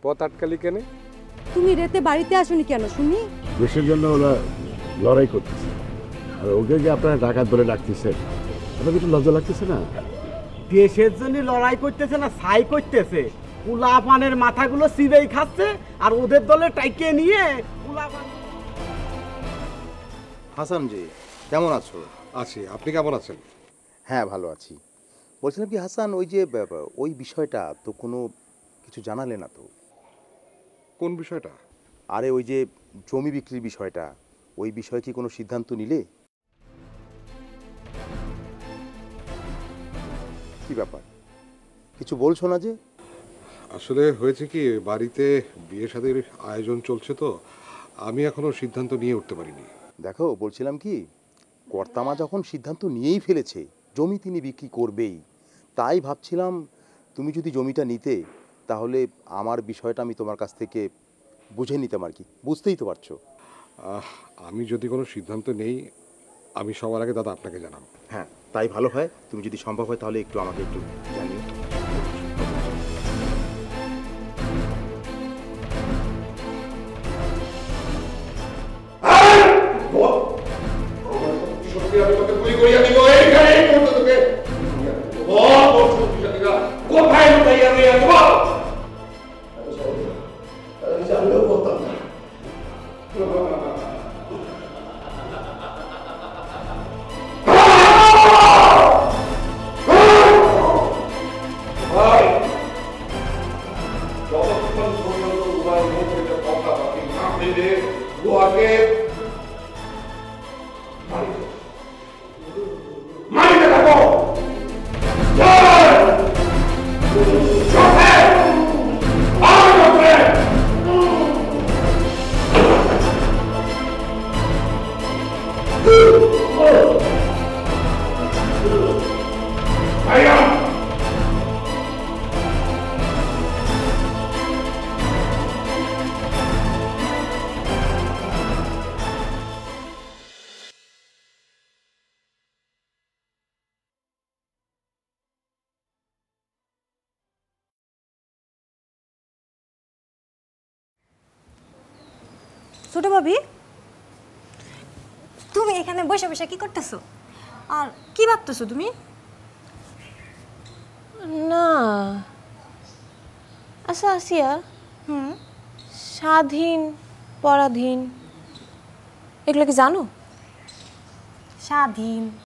পথ আটকালি কেন? তুমি রাতে বাড়িতে আসোনি কেন শুনি? দেশের জন্য ওরা লড়াই করতেছে, আর ওকে যে আপনারা ডাকাত বলে ডাকতেছেন, আপনার একটু লজ্জা লাগতেছে না? দেশের জন্য লড়াই করতেছে না ছাই করতেছে। কুলাপানের মাথাগুলো সিবেই খাচ্ছে আর ওদের দলে টাইকে নিয়ে কুলাপান। হাসান জি, কেমন আছো? আছি, আপনি কেমন আছেন? হ্যাঁ, ভালো আছি। বলছিলাম কি হাসান, ওই যে ওই বিষয়টা তো কোনো কিছু জানালে না তো? কোন বিষয়টা? আরে ওই যে জমি বিক্রির বিষয়টা, ওই বিষয়ে কি কোনো সিদ্ধান্ত নিলে? কি ব্যাপার, কিছু বলছো না যে? আসলে হয়েছে কি, বাড়িতে বিয়ে শাদীর আয়োজন চলছে তো আমি এখনো সিদ্ধান্ত নিয়ে উঠতে পারিনি। দেখো, বলছিলাম কি, কর্তামা যখন সিদ্ধান্ত নিয়েই ফেলেছে জমি তিনি বিক্রি করবেই, তাই ভাবছিলাম তুমি যদি জমিটা নিতে তাহলে আমার বিষয়টা আমি তোমার কাছ থেকে বুঝে নিতাম আর কি। বুঝতেই তো পারছো। আমি যদি কোনো সিদ্ধান্ত নেই আমি সবার আগে দাদা আপনাকে জানাবো। হ্যাঁ, তাই ভালো হয়। তুমি যদি সম্ভব হয় তাহলে একটু আমাকে একটু জানিও। ছোট ভাবি, তুমি এখানে বসে বসে কি করতেছো আর কি ভাবতেছো তুমি? না, আচ্ছা আসিয়া, স্বাধীন পরাধীন এগুলো কি জানো? স্বাধীন